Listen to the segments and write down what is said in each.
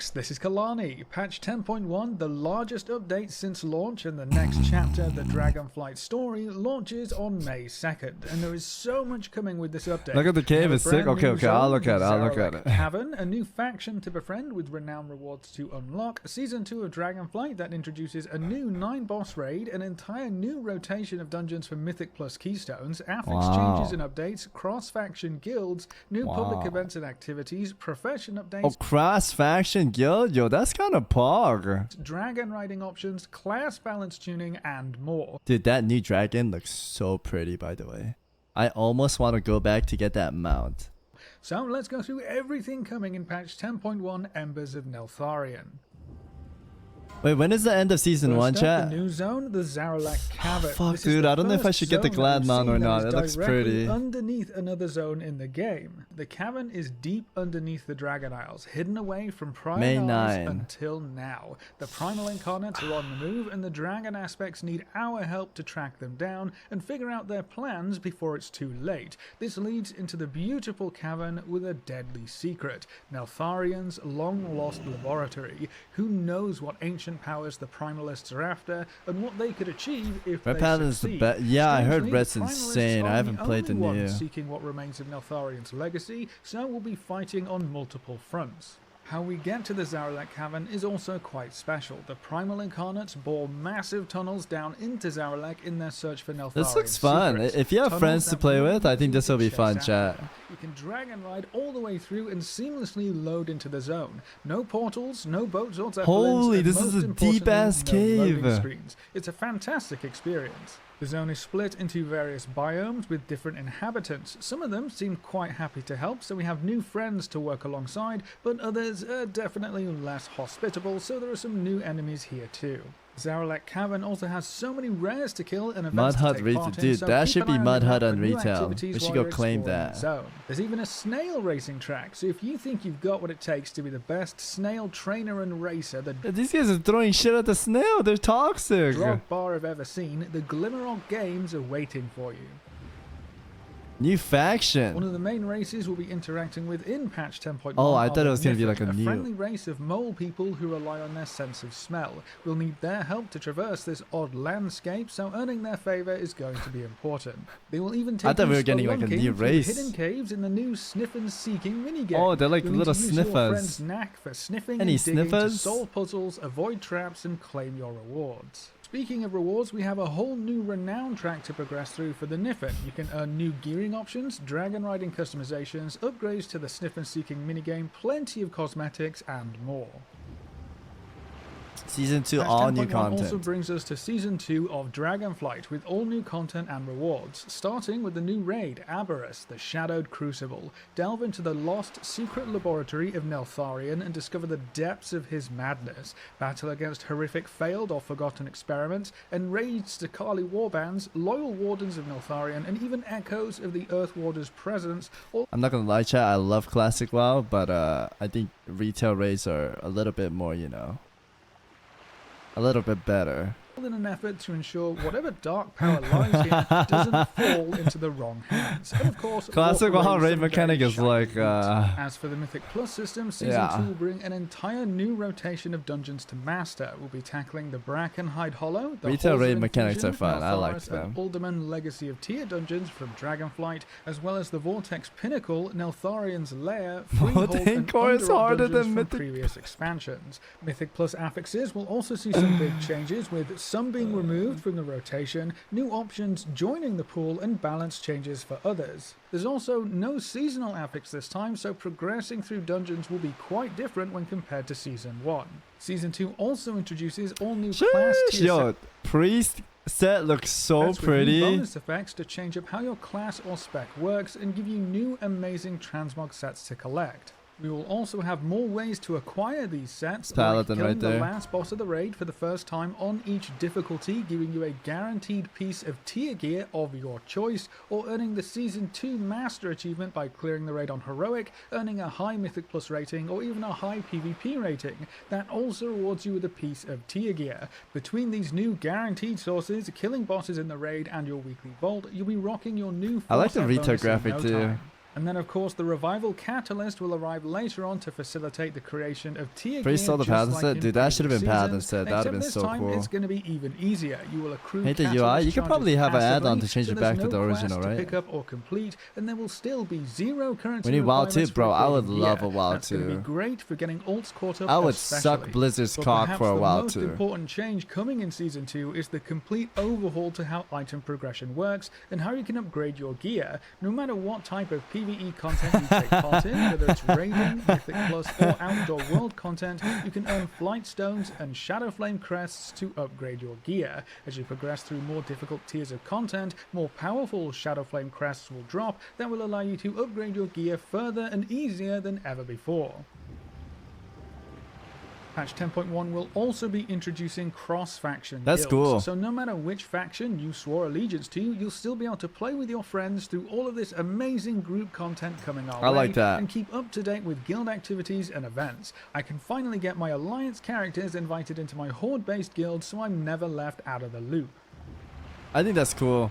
folks, this is Kalani. Patch 10.1, the largest update since launch, and the next chapter, the Dragonflight story, launches on May 2nd. And there is so much coming with this update. Look at the cave, it's sick. Okay, I'll look at it. Zaralek Cavern, a new faction to befriend with renown rewards to unlock, Season 2 of Dragonflight that introduces a new 9-boss raid, an entire new rotation of dungeons for Mythic Plus keystones, affix changes and updates, cross-faction guilds, new public events and activities, profession updates. Oh, cross-faction guild? Yo, that's kind of pog. Dragon riding options, class balance tuning, and more. Dude, that new dragon looks so pretty, by the way. I almost want to go back to get that mount. So let's go through everything coming in patch 10.1 Embers of Neltharion. Wait, when is the end of season 1, chat? The new zone, the Zaralek Cavern. Fuck, dude, I don't know if I should get the glad mount or not. It looks pretty. Underneath another zone in the game. The cavern is deep underneath the Dragon Isles, hidden away from Primal Isles until now. The Primal Incarnates are on the move, and the Dragon aspects need our help to track them down and figure out their plans before it's too late. This leads into the beautiful cavern with a deadly secret. Neltharion's long-lost laboratory. Who knows what ancient powers the Primalists are after, and what they could achieve if they succeed. Yeah, I heard Red's insane. I haven't played the new. Seeking what remains of Neltharion's legacy, so we'll be fighting on multiple fronts. How we get to the Zaralek Cavern is also quite special. The Primal Incarnates bore massive tunnels down into Zaralek in their search for Neltharion's This looks fun. secrets. If you have friends to play with, I think this will be fun, chat. You can drag and ride all the way through and seamlessly load into the zone. No portals, no boats or zeppelins. Holy, this is a deep-ass cave. Screens. It's a fantastic experience. The zone is split into various biomes with different inhabitants. Some of them seem quite happy to help, so we have new friends to work alongside, but others are definitely less hospitable, so there are some new enemies here too. Zaralek Cavern also has so many rares to kill and events to take part in, dude, so that should be Mud Hut on retail. We should go claim that. There's even a snail racing track, so if you think you've got what it takes to be the best snail trainer and racer, these guys are throwing shit at the snail. They're toxic. Drop bar I've ever seen, the Glimmerog games are waiting for you. New faction. One of the main races we'll be interacting with in patch 10.1. Oh, I thought it was going to be like a new. friendly race of mole people who rely on their sense of smell. We'll need their help to traverse this odd landscape, so earning their favor is going to be important. They will even take we were getting like a new race. Hidden caves in the new Sniffen Seeking minigame. Oh, they're like little sniffers. Your friend's knack for sniffing Any and digging sniffers? to solve puzzles, avoid traps, and claim your rewards. Speaking of rewards, we have a whole new renown track to progress through for the Niffen. You can earn new gearing options, dragon riding customizations, upgrades to the Sniffen Seeking minigame, plenty of cosmetics, and more. Season 2, Patch all new 10.1 content. also brings us to Season 2 of Dragonflight with all new content and rewards, starting with the new raid, Aberrus, the Shadowed Crucible. Delve into the lost secret laboratory of Neltharion and discover the depths of his madness. Battle against horrific failed or forgotten experiments, and raids to Kali warbands, loyal wardens of Neltharion, and even echoes of the Earth Warder's presence. I'm not gonna lie, chat, I love Classic WoW, but I think retail raids are a little bit more, you know, a little bit better. In an effort to ensure whatever dark power lies here doesn't fall into the wrong hands. And of course, Classic WoW raid mechanic is like As for the Mythic Plus system, Season 2 will bring an entire new rotation of dungeons to master. We'll be tackling the Brackenhide Hollow, the retail Halls raid of mechanics are Infusion, fun. I like Maltharis, them. and Alderman Legacy of Tier dungeons from Dragonflight, as well as the Vortex Pinnacle, Neltharion's Lair, Freehold, and Core is Underworld harder dungeons than from Mythic. previous expansions. Mythic Plus affixes will also see some big changes, with some being removed from the rotation, new options joining the pool, and balance changes for others. There's also no seasonal affix this time, so progressing through dungeons will be quite different when compared to Season 1. Season 2 also introduces all new class tier Yo, Priest set looks so pretty. Bonus effects to change up how your class or spec works and give you new amazing transmog sets to collect. We will also have more ways to acquire these sets, Paladin like killing right there. the last boss of the raid for the first time on each difficulty, giving you a guaranteed piece of tier gear of your choice, or earning the Season 2 Master achievement by clearing the raid on Heroic, earning a high Mythic Plus rating, or even a high PvP rating. That also rewards you with a piece of tier gear. Between these new guaranteed sources, killing bosses in the raid, and your weekly vault, you'll be rocking your new I like the Force retail bonus in graphic no too. time. And then, of course, the Revival Catalyst will arrive later on to facilitate the creation of tier gear. Priest saw the path instead? Dude, that should have been path instead. That would have been so time, cool. It's going to be even easier. You will accrue hate the UI. You could probably have an add-on to change it back to the original, right? To pick up or complete, and there will still be 0 currency. We need WoW 2, bro. I would love a WoW 2. That's going to be great for getting alts caught up. I would suck Blizzard's cock for a WoW 2. The most important change coming in Season 2 is the complete overhaul to how item progression works and how you can upgrade your gear, no matter what type of PvE content you take part in, whether it's raiding, Mythic Plus, or outdoor world content. You can earn Flight Stones and Shadow Flame Crests to upgrade your gear. As you progress through more difficult tiers of content, more powerful Shadow Flame Crests will drop that will allow you to upgrade your gear further and easier than ever before. Patch 10.1 will also be introducing cross-faction guilds. That's cool. So no matter which faction you swore allegiance to, you'll still be able to play with your friends through all of this amazing group content coming our way. I like that. And keep up to date with guild activities and events. I can finally get my alliance characters invited into my horde-based guild, so I'm never left out of the loop. I think that's cool.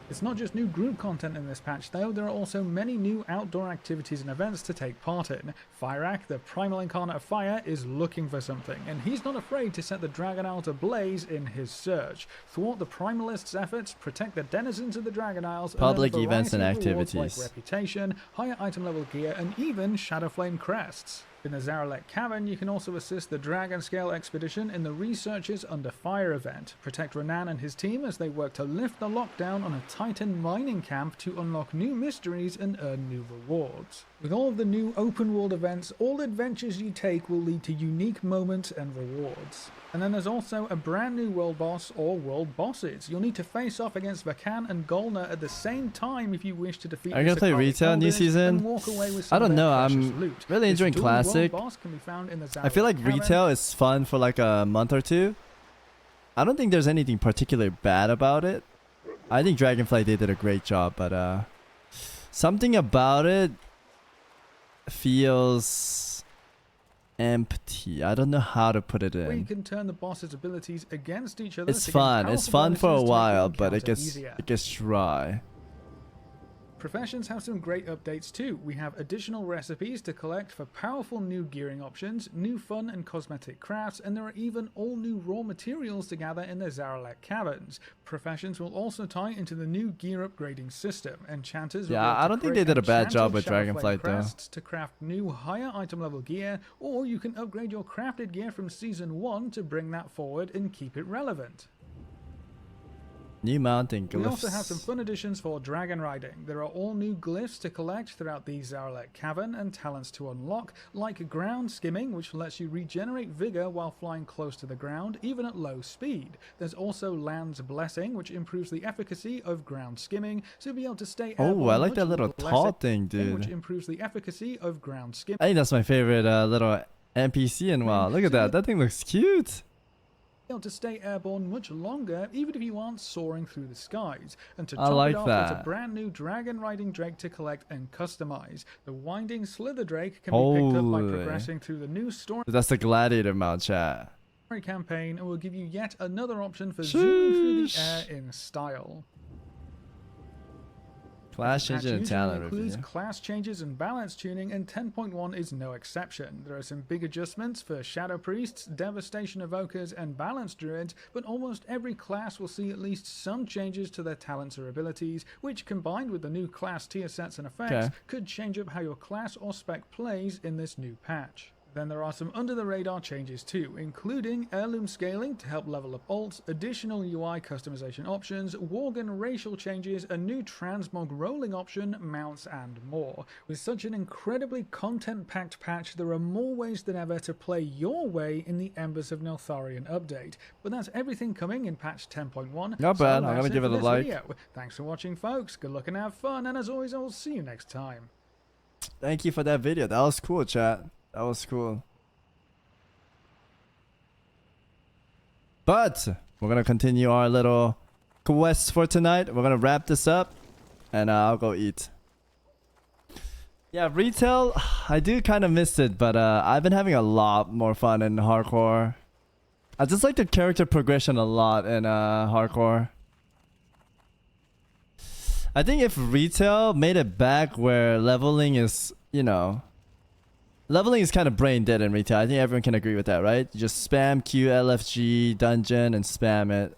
It's not just new group content in this patch though, there are also many new outdoor activities and events to take part in. Fyrak, the primal incarnate of fire, is looking for something, and he's not afraid to set the Dragon Isles ablaze in his search. Thwart the primalists' efforts, protect the denizens of the Dragon Isles, public and events and activities like reputation, higher item level gear, and even Shadow Flame crests. In the Zaralek Cavern, you can also assist the Dragon Scale Expedition in the Researchers Under Fire event. Protect Renan and his team as they work to lift the lockdown on a Titan mining camp to unlock new mysteries and earn new rewards. With all of the new open world events, all adventures you take will lead to unique moments and rewards. And then there's also a brand new world boss or world bosses. You'll need to face off against Vakan and Golna at the same time if you wish to defeat. Are you gonna play retail new season? I don't know. I'm really enjoying classic. I feel like retail is fun for like a month or two. I don't think there's anything particularly bad about it. I think Dragonflight did a great job, but something about it feels empty. I don't know how to put it in. You can turn the boss's abilities against each other. It's fun. It's fun for a while, but it gets dry. Professions have some great updates too. We have additional recipes to collect for powerful new gearing options, new fun and cosmetic crafts, and there are even all new raw materials to gather in the Zaralek Caverns. Professions will also tie into the new gear upgrading system. Enchanters I don't think they did a bad job with Dragonflight though. To craft new higher item level gear, or you can upgrade your crafted gear from Season 1 to bring that forward and keep it relevant. New mountain glyphs. We also have some fun additions for dragon riding. There are all new glyphs to collect throughout the Zaralek Cavern and talents to unlock, like ground skimming, which lets you regenerate vigor while flying close to the ground, even at low speed. There's also Land's Blessing, which improves the efficacy of ground skimming, so you'll be able to stay airborne. Oh, I like that little tall thing, dude. Which improves the efficacy of ground skimming. I think that's my favorite little NPC in WoW. Look at that. That thing looks cute. Able to stay airborne much longer, even if you aren't soaring through the skies. And to top it off, there's a brand new dragon riding drake to collect and customize. The Winding Slither Drake can be picked up by progressing through the new story. That's the gladiator mount, chat. Campaign, and will give you yet another option for zooming through the air in style. Class changes and talent includes review. Class changes and balance tuning, and 10.1 is no exception. There are some big adjustments for Shadow Priests, Devastation Evokers, and Balance Druids, but almost every class will see at least some changes to their talents or abilities, which combined with the new class tier sets and effects could change up how your class or spec plays in this new patch. Then there are some under-the-radar changes too, including Heirloom scaling to help level up ults, additional UI customization options, Worgen racial changes, a new transmog rolling option, mounts, and more. With such an incredibly content-packed patch, there are more ways than ever to play your way in the Embers of Neltharion update. But that's everything coming in patch 10.1. Not bad, I'm gonna give it a like. Video. Thanks for watching, folks. Good luck and have fun, and as always, I will see you next time. Thank you for that video. That was cool, chat. That was cool. But we're going to continue our little quest for tonight. We're going to wrap this up and I'll go eat. Yeah, retail, I do kind of miss it, but I've been having a lot more fun in hardcore. I just like the character progression a lot in hardcore. I think if retail made it back where leveling is, you know, leveling is kind of brain dead in retail. I think everyone can agree with that, right? You just spam Q, LFG, dungeon, and spam it.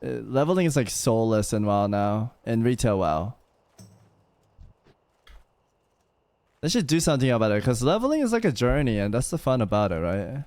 Leveling is like soulless in WoW now. In retail WoW. They should do something about it, because leveling is like a journey, and that's the fun about it, right?